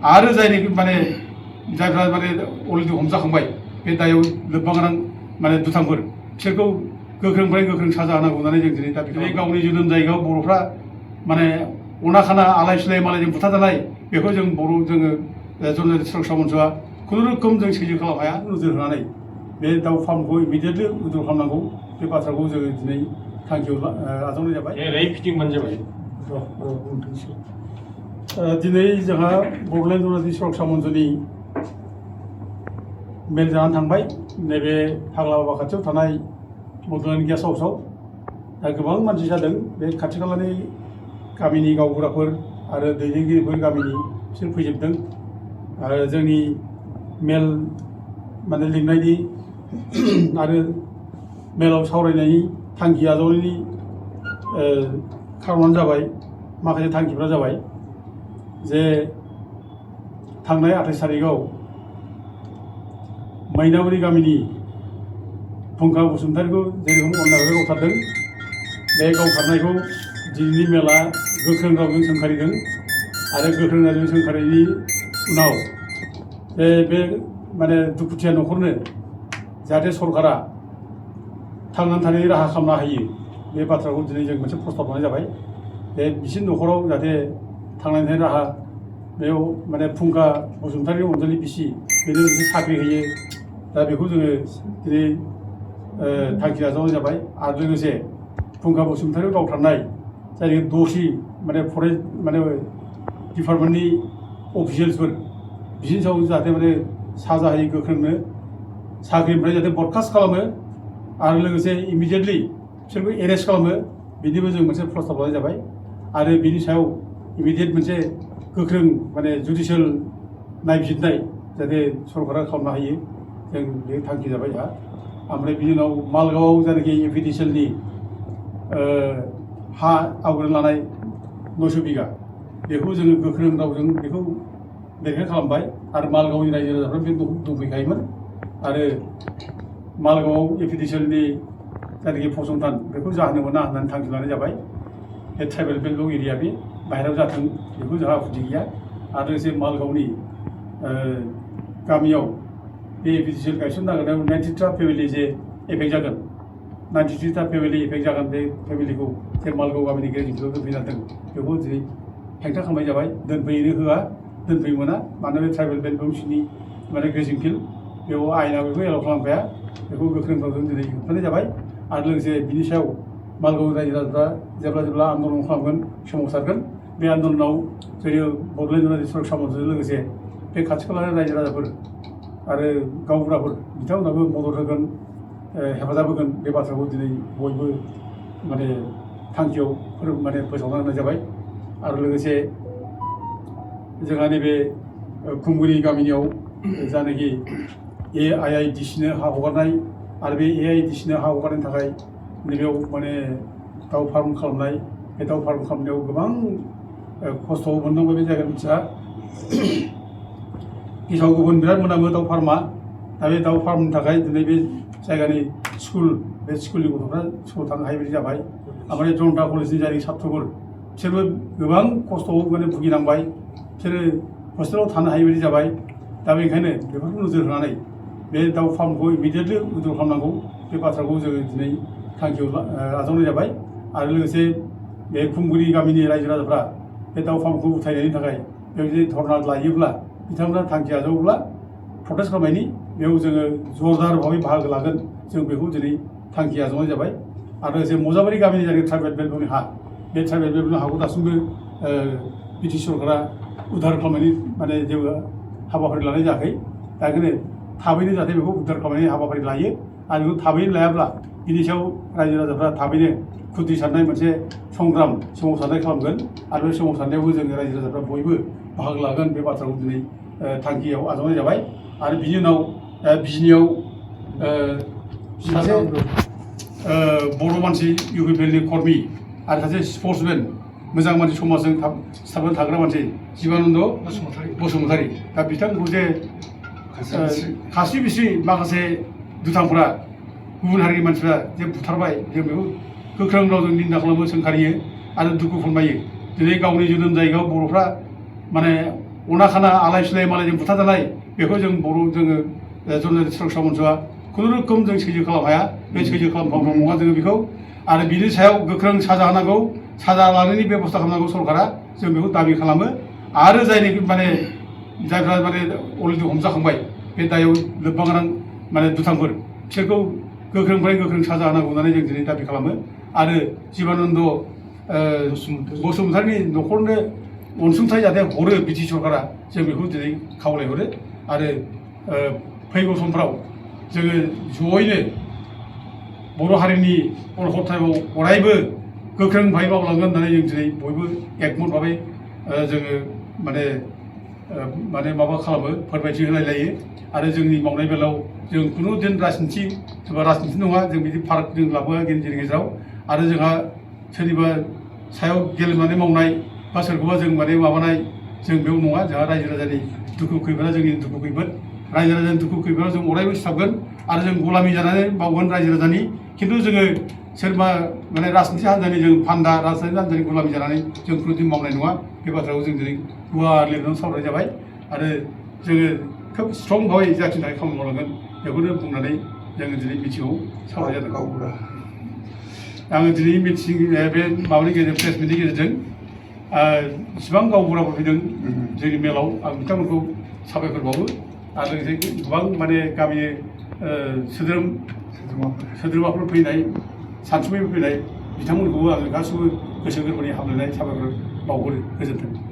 आरो जायनि माने जायफ्रा माने अलरेडि हमजाखांबाय बे दायाव लोब्बा गोनां माने दुथांफोर बिसोरखौ गोख्रोंनिफ्राय गोख्रों साजा होनांगौ होननानै जों दिनै दा दिनै गावनि जोनोम जायगायाव बर'फ्रा माने अना खाना आलाय सिलाय मालायजों बुथारजानाय बेखौ जों बर' जोङो जन सुरक्षा मन्चआ खुनुरुखुम जों सैज्य खालामनो हाया नोजोर होनानै बे दाउ फार्मखौ इमिडियेटलि उइद्र' खालामनांगौ बे बाथ्राखौ जोङो दिनै थांखियाव आजावनाय जाबाय फिटिंबानो जाबाय दिनै जोंहा बड'लेण्ड जनजाति सुरक्षा मन्चनि मेल जानानै थांबाय नैबे फाग्लाबाबा खाथियाव थानाय बड'लेण्ड गेस्ट हाउसआव दा गोबां मानसि जादों बे खाथि खालानि गामिनि गावबुराफोर आरो दैदेनगिरिफोर गामिनि बिसोर फैजोबदों आरो जोंनि मेल माने लिंनायनि आरो मेलाव सावरायनायनि थांखि आजावनायनि खारनानो जाबाय माखासे थांखिफ्रा जाबाय जे थांनाय 28 थारिखआव मैनागुरि गामिनि फुंखा बसुमतारीखौ जेरखम अननायभाबै गावथारदों बे गावथारनायखौ दिनैनि मेला गोख्रों रावजों सोंखारिदों आरो गोख्रों रावजों सोंखारिनायनि उनाव बे माने दुखुथिया न'खरनो जाहाथे सरकारा थांनानै थानायनि राहा खालामनो हायो बे बाथ्राखौ दिनै जों मोनसे प्रस्ताब लानाय जाबाय बे बिसोरनि न'खराव जाहाथे थांनानै थानायनि राहा बेयाव माने फुंखा बसुमतारी अनजालि बिसि बेनो मोनसे साख्रि होयो दा बेखौ जोङो दिनै थांखि आजावनाय जाबाय आरो लोगोसे फुंखा बसुमतारी गावथारनाय जायनि दसि माने फरेस्ट माने डिपार्टमेन्टनि अफिसियेल्सफोर बिसोरनि सायाव जाहाथे माने साजा होयो गोख्रोंनो साख्रिनिफ्राय जाहाथे बरखास्त खालामो आरो लोगोसे इमिडियेटलि बिसोरखौ एरेस्ट खालामो बिनिबो जों मोनसे प्रस्ताब लानाय जाबाय आरो बिनि सायाव इमिडियेट मोनसे गोख्रों माने जुडिसियेल नायबिजिरनाय जाहाथे सरकारा खालामनो हायो जों बे थांखि जाबाय जोंहा ओमफ्राय बिनि उनाव मालगावआव जायनाखि एपिडिसिएलनि हा आवग्रिना लानाय 900 बिगा बेखौ जोङो गोख्रों रावजों बेखौ बेरेखा खालामबाय आरो मालगावनि रायजो राजाफ्रा बे दंफैखायोमोन आरो मालगावआव एपिडिसिएलनि जायनाखि फसंथान बेखौ जाहोनो मोना होननानै थांखि लानाय जाबाय बे ट्राइबेल बेल्ट एरिया बे बाहेरायाव जाथों बेखौ जोंहा आपत्ति गैया आरो लोगोसे मालगावनि गामियाव बे एपिडिसिएल गायसननो नागिरनायाव 93टा फेमिलि जे एफेक्ट जागोन 93टा फेमिलि एफेक्ट जागोन बे फेमिलिखौ जे मालगाव गामिनि गेजेरजों दोनफैनांदों बेखौ दिनै हेंथा खालामनाय जाबाय दोनफैनो होआ दोनफैनो मोना मानोना बे ट्राइबेल बेल्ट सिंनि माने ग्रेजिं फिल्ड बेयाव आयेना बेखौ एलाव खालामखाया बेखौ गोख्रों रावजों दिनै होबथानाय जाबाय आरो लोगोसे बिनि सायाव मालगाव रायजो राजाफ्रा जेब्ला आन्दलन खालामगोन सोमावसारगोन बे आन्दलनाव जोंनि बड'लेण्ड जनजाति सुरक्षा मन्चजों लोगोसे बे खाथि खालानि रायजो राजाफोर आरो गावबुराफोर बिथांमोनाबो मदद होगोन हेफाजाब होगोन बे बाथ्राखौ दिनै बयबो माने थांखियाव माने फोसावना होनाय जाबाय आरो लोगोसे जोंहा नैबे खुंगुरि गामिनियाव जानाखि AIIDCनो हा हगारनाय आरो बे AIIDCनो हा हगारनायनि थाखाय नैबेयाव माने दाउ फार्म खालामनाय बे दाउ फार्म खालामनायाव गोबां खस्थ' मोननांबाय बे जायगानि मानसिया गेसाव गुबुन बिराद मोनामो दाउ फार्मा दा बे दाउ फार्मनि थाखाय दिनै बे जायगानि स्कुल बे स्कुलनि गथ'फ्रा स्कुलाव थांनो हायै बायदि जाबाय ओमफ्राय जनता कलेजनि जायनि छात्रफोर बिसोरबो गोबां खस्थ'आव माने भुगिनांबाय बिसोरो हस्टेलाव थानो हायै बायदि जाबाय दा बेनिखायनो बेफोरखौ नोजोर होनानै बे दाउ फार्मखौ इमिडियेटलि उइद्र' खालामनांगौ बे बाथ्राखौ जोङो दिनै थांखियाव आजावनाय जाबाय आरो लोगोसे बे खुंगुरि गामिनि रायजो राजाफ्रा बे दाउ फार्मखौ उथायनायनि थाखाय बेबायदि धर्ना लायोब्ला बिथांमोना थांखि आजावोब्ला प्रटेस्ट खालामनायनि बेयाव जोङो जरदार भाबै बाहागो लागोन जों बेखौ दिनै थांखि आजावनाय जाबाय आरो लोगोसे मजाबारि गामिनि जायगानि ट्राइबेल बेल्टनि हा बे ट्राइबेल बेल्टनि हाखौ दासिमबो बिटि सरकारा उद्धार खालामनायनि माने जेबो हाबाफारि लानाय जायाखै दा ओंखायनो थाबैनो जाहाथे बेखौ उद्धार खालामनायनि हाबाफारि लायो आरो बेखौ थाबैनो लायाब्ला बिनि सायाव रायजो राजाफ्रा थाबैनो खुद्रि सारनाय मोनसे संग्राम सोमावसारनाय खालामगोन आरो बे सोमावसारनायावबो जोङो रायजो राजाफ्रा बयबो बाहागो लागोन बे बाथ्राखौ दिनै थांखियाव आजावनाय जाबाय आरो बिनि उनाव बिजनियाव सासे बर' मानसि UPPLनि कर्मि आरो सासे स्पर्ट्समेन मोजां मानसि समाजजों सिथाबनानै थाग्रा मानसि जीबानन्द बसुमतारी दा बिथांखौ जे खास्रि बिस्रि माखासे दुथांफोरा गुबुन हारिनि मानसिफ्रा जे बुथारबाय जों बेखौ गोख्रों रावजों निन्दा खालामो सोंखारियो आरो दुखु फोरमायो दिनै गावनि जोनोम जायगायाव बर'फ्रा माने अना आलाय सिलाय मालायजों बुथारजानाय बेखौ जों बर' जोङो जनजाति सुरक्षा मन्चआ खुनुरुखुम जों सैज्य खालामनो हाया बे सैज्य खालामथावना नङा जोङो बेखौ आरो बिनि सायाव गोख्रों साजा होनांगौ साजा लानायनि बेबस्था खालामनांगौ सरकारा जों बेखौ दाबि खालामो आरो जायनिखि माने जायफ्रा माने अलरेडि हमजाखांबाय बे दायाव लोब्बा गोनां माने दुथांफोर बिसोरखौ गोख्रोंनिफ्राय गोख्रों साजा होनांगौ होननानै जों दिनै दाबि खालामो आरो जिबानन्द बसुमतारीनि न'खरनो अनसुंथाइ जाहाथे हरो बिटि सरकारा जों बेखौ दिनै खावलायहरो आरो फैगौ समफ्राव जोङो जयैनो बर' हारिनि अलखथायाव अरायबो गोख्रों भाबै मावलांगोन होननानै जों दिनै बयबो एकमत भाबै जोङो माने माबा खालामो फोरमायथि होलायलायो आरो जोंनि मावनाय बेलायाव जों खुनु दिन राजनिथि सोरबा राजनिथि नङा जों बिदि फाराग जों लाबोआ जोंनि गेजेराव आरो जोंहा सोरनिबा सायाव गेलेनानै मावनाय बा सोरखौबा जों माने माबानाय जों बेयाव नङा जोंहा रायजो राजानि दुखु खैफोदा जोंनि दुखु खैफोद रायजो राजानि दुखु खैफोदाव जों अरायबो सिथाबगोन आरो जों गलामि जानानै मावगोन रायजो राजानि खिन्थु जोङो सोरबा माने राजनिथि हान्जानि जों फान्दा राजनिथि हान्जानि गलामि जानानै जों खुनुदिन मावनाय नङा बे बाथ्राखौ जों दिनै गुवार लिरनानै सावरायनाय जाबाय आरो जोङो खोब स्ट्रं भाबै जाथिनि थाखाय खामानि मावलांगोन बेखौनो बुंनानै जोङो दिनै मिथिङाव सावरायनाय जादों आङो दिनै मिथिं बे माबानि गेजेरजों प्रेस मिटनि गेजेरजों इसिबां गावबुराफोर फैदों जोंनि मेलाव आं बिथांमोनखौ साबायखर बावो आरो लोगोसे गोबां माने गामि सोद्रोमाफोर फैनाय सानसुमैफोर फैनाय बिथांमोनखौबो आङो गासिबो गोसो गोरबोनि हामलायनाय साबायखर बावहरो गोजोन्थों।